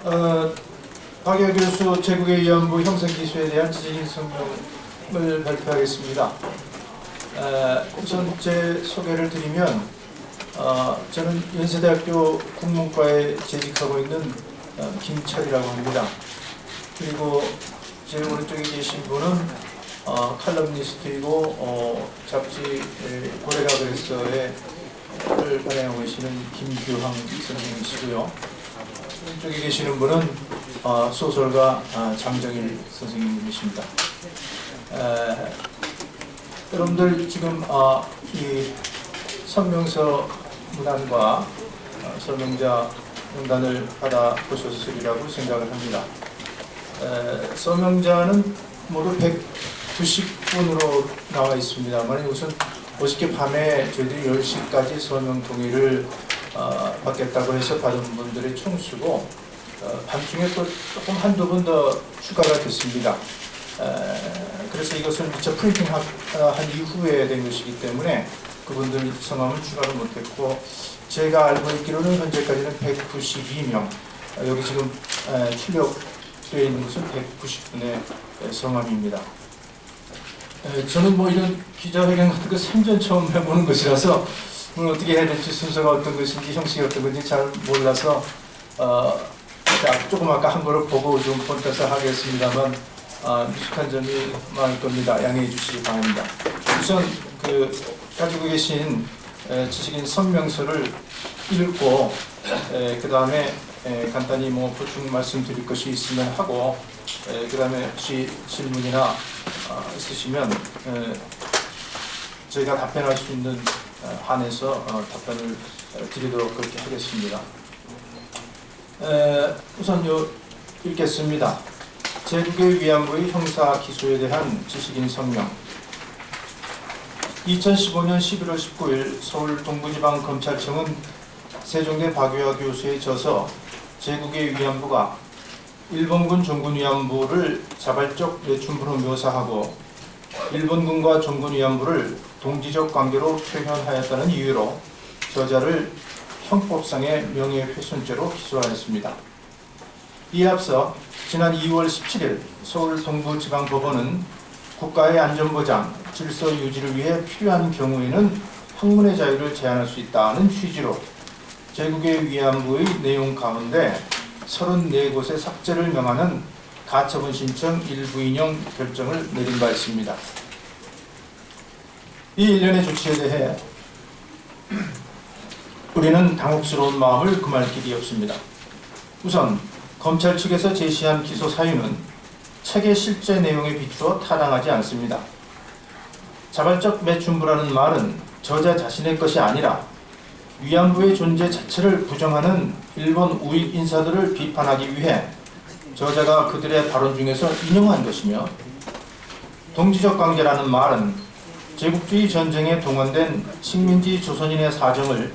박여 교수 제국의 위안부 형성기수에 대한 지적인 성명을 발표하겠습니다. 우선 제 소개를 드리면 저는 연세대학교 국문과에 재직하고 있는 김철이라고 합니다. 그리고 제 오른쪽에 계신 분은 칼럼니스트이고 잡지 고래가 그랬어에 를 발행하고 계시는 김규황 선생님이시고요. 왼쪽에 계시는 분은 소설가 장정일 선생님이십니다. 여러분들 지금 이 선명서 문안과 서명자 문단을 받아보셨으리라고 생각을 합니다. 서명자는 모두 190분으로 나와 있습니다만 우선 어저께 밤에 저희들이 10시까지 서명 동의를 받겠다고 해서 받은 분들의 총수고 밤중에 또 조금 한두 번 더 추가가 됐습니다. 그래서 이것을 미처 프린팅한 이후에 된 것이기 때문에 그분들 성함은 추가를 못했고 제가 알고 있기로는 현재까지는 192명 여기 지금 출력되어 있는 것은 190분의 성함입니다. 저는 뭐 이런 기자회견 같은 거 생전 처음 해보는 것이라서 오늘 어떻게 해야 될지 순서가 어떤 것인지 형식이 어떤 건지 잘 몰라서 조금 아까 한 거를 보고 좀 본따서 하겠습니다만 미숙한 점이 많을 겁니다. 양해해 주시기 바랍니다. 우선 가지고 계신 지식인 성명서를 읽고 그 다음에 간단히 뭐 보충 말씀드릴 것이 있으면 하고 그 다음에 혹시 질문이나 있으시면 저희가 답변할 수 있는 한에서 답변을 드리도록 그렇게 하겠습니다. 우선 읽겠습니다. 제국의 위안부의 형사 기소에 대한 지식인 성명. 2015년 11월 19일 서울 동부지방검찰청은 세종대 박유하 교수의 저서 제국의 위안부가 일본군 종군 위안부를 자발적 매춘부로 묘사하고 일본군과 종군 위안부를 동지적 관계로 표현하였다는 이유로 저자를 형법상의 명예훼손죄로 기소하였습니다. 이에 앞서 지난 2월 17일 서울 동부지방법원은 국가의 안전보장, 질서 유지를 위해 필요한 경우에는 학문의 자유를 제한할 수 있다는 취지로 제국의 위안부의 내용 가운데 34곳의 삭제를 명하는 가처분 신청 일부 인용 결정을 내린 바 있습니다. 이 일련의 조치에 대해 우리는 당혹스러운 마음을 금할 길이 없습니다. 우선 검찰 측에서 제시한 기소 사유는 책의 실제 내용에 비추어 타당하지 않습니다. 자발적 매춘부라는 말은 저자 자신의 것이 아니라 위안부의 존재 자체를 부정하는 일본 우익 인사들을 비판하기 위해 저자가 그들의 발언 중에서 인용한 것이며 동지적 관계라는 말은 제국주의 전쟁에 동원된 식민지 조선인의 사정을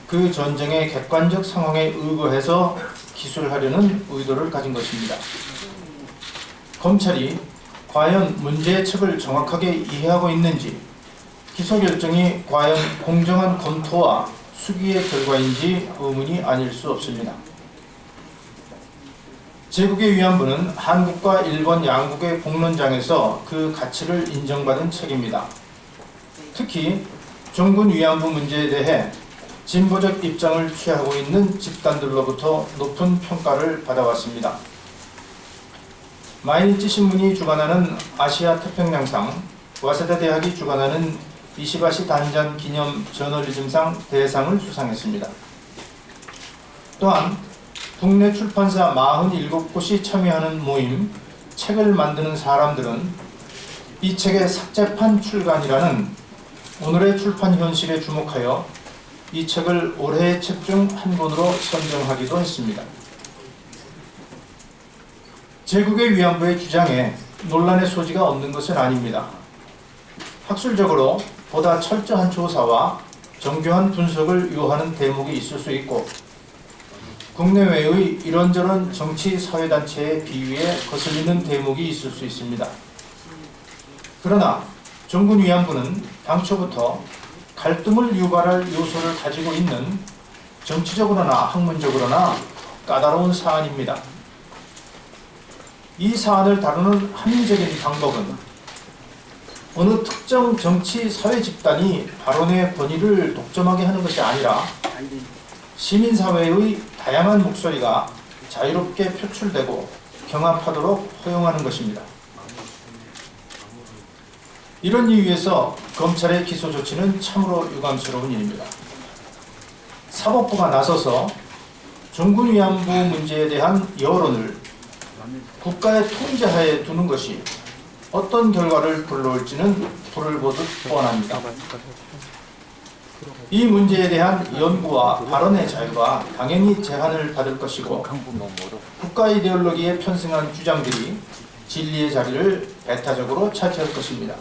그 전쟁의 객관적 상황에 의거해서 기술하려는 의도를 가진 것입니다. 검찰이 과연 문제의 척을 정확하게 이해하고 있는지 기소 결정이 과연 공정한 검토와 수기의 결과인지 의문이 아닐 수 없습니다. 제국의 위안부는 한국과 일본 양국의 공론장에서 그 가치를 인정받은 책입니다. 특히 종군 위안부 문제에 대해 진보적 입장을 취하고 있는 집단들로부터 높은 평가를 받아왔습니다. 마이니치 신문이 주관하는 아시아 태평양상, 와세다 대학이 주관하는 이시바시 단전 기념 저널리즘상 대상을 수상했습니다. 또한 국내 출판사 47곳이 참여하는 모임 책을 만드는 사람들은 이 책의 삭제판 출간이라는 오늘의 출판 현실에 주목하여 이 책을 올해의 책 중 한 권으로 선정하기도 했습니다. 제국의 위안부의 주장에 논란의 소지가 없는 것은 아닙니다. 학술적으로 보다 철저한 조사와 정교한 분석을 요하는 대목이 있을 수 있고 국내외의 이런저런 정치 사회단체의 비위에 거슬리는 대목이 있을 수 있습니다. 그러나 종군 위안부는 당초부터 갈등을 유발할 요소를 가지고 있는 정치적으로나 학문적으로나 까다로운 사안입니다. 이 사안을 다루는 합리적인 방법은 어느 특정 정치 사회 집단이 발언의 권위를 독점하게 하는 것이 아니라 시민사회의 다양한 목소리가 자유롭게 표출되고 경합하도록 허용하는 것입니다. 이런 이유에서 검찰의 기소 조치는 참으로 유감스러운 일입니다. 사법부가 나서서 정군 위안부 문제에 대한 여론을 국가의 통제하에 두는 것이 어떤 결과를 불러올지는 불을 보듯 뻔합니다. 이 문제에 대한 연구와 발언의 자유가 당연히 제한을 받을 것이고 국가 이데올로기에 편승한 주장들이 진리의 자리를 배타적으로 차지할 것입니다.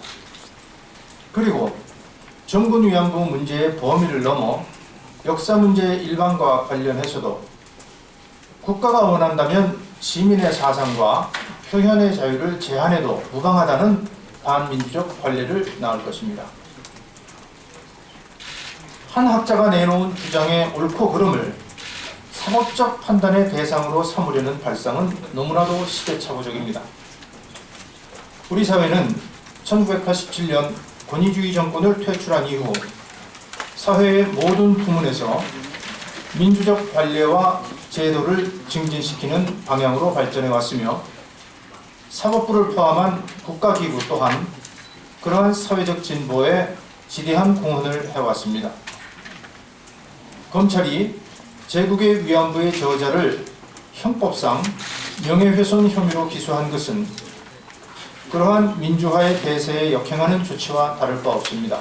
그리고 정군 위안부 문제의 범위를 넘어 역사 문제 일반과 관련해서도 국가가 원한다면 시민의 사상과 표현의 자유를 제한해도 무방하다는 반민주적 관례를 낳을 것입니다. 한 학자가 내놓은 주장의 옳고 그름을 사법적 판단의 대상으로 삼으려는 발상은 너무나도 시대착오적입니다. 우리 사회는 1987년 권위주의 정권을 퇴출한 이후 사회의 모든 부문에서 민주적 관례와 제도를 증진시키는 방향으로 발전해 왔으며 사법부를 포함한 국가기구 또한 그러한 사회적 진보에 지대한 공헌을 해왔습니다. 검찰이 제국의 위안부의 저자를 형법상 명예훼손 혐의로 기소한 것은 그러한 민주화의 대세에 역행하는 조치와 다를 바 없습니다.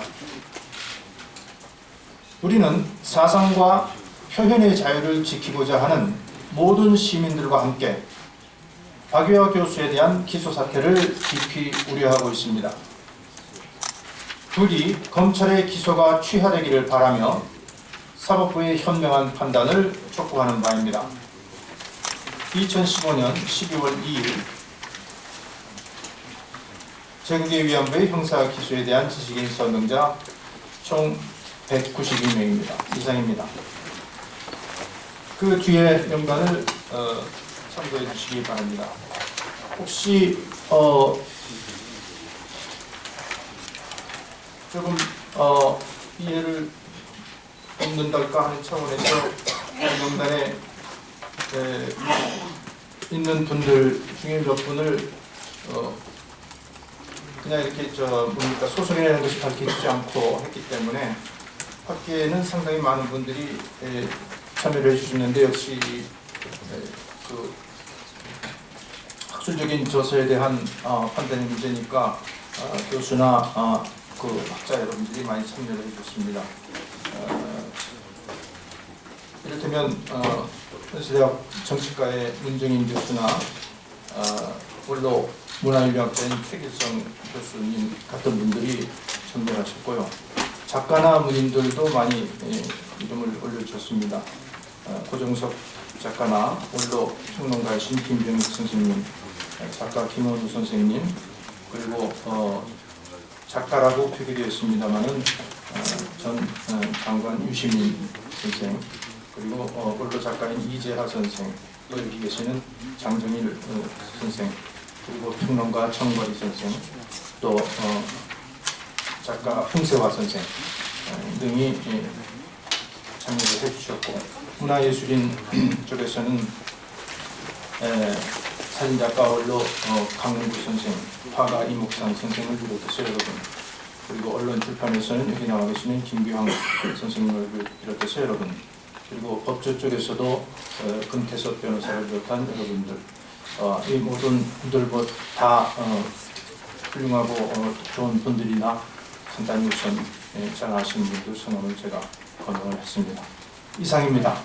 우리는 사상과 표현의 자유를 지키고자 하는 모든 시민들과 함께 박유하 교수에 대한 기소 사태를 깊이 우려하고 있습니다. 부디 검찰의 기소가 취하되기를 바라며 사법부의 현명한 판단을 촉구하는 바입니다. 2015년 12월 2일 제국의 위안부의 형사 기소에 대한 지식인 서명자 총 192명입니다. 이상입니다. 그 뒤에 명단을 참고해 주시기 바랍니다. 혹시 조금 이해를 얻는달까 하는 차원에서 명단에 있는 분들 중에 몇 분을 그냥 이렇게 소설이라는 것이 밝혀지지 않고 했기 때문에 학계에는 상당히 많은 분들이 참여를 해주시는데 역시 그 학술적인 저서에 대한 판단의 문제니까 교수나 그 학자 여러분들이 많이 참여를 해주셨습니다. 이를테면 현대대학 정치과의 문정인 교수나 원로 문화인류학자인 최길성 교수님 같은 분들이 참여하셨고요. 작가나 문인들도 많이 이름을 올려주셨습니다. 고정석 작가나 원로 평론가이신 김병익 선생님, 작가 김원우 선생님, 그리고 작가라고 표기되어 있습니다만은 전 장관 유시민 선생, 그리고 원로 작가인 이재하 선생, 또 여기 계시는 장정일 선생, 그리고 평론가 정거리 선생, 또 작가 홍세화 선생 등이 참여를 해주셨고, 문화예술인 쪽에서는 사진작가 원로 강문구 선생, 화가 이목상 선생을 비롯해서 여러분, 그리고 언론출판에서는 여기 나와 계시는 김규황 선생님을 비롯해서 여러분, 그리고 법조 쪽에서도 금태섭 변호사를 비롯한 여러분들, 이 모든 분들 다 훌륭하고 좋은 분들이나 간단히 우선 잘 아시는 분들 성함을 제가 거명을 했습니다. 이상입니다.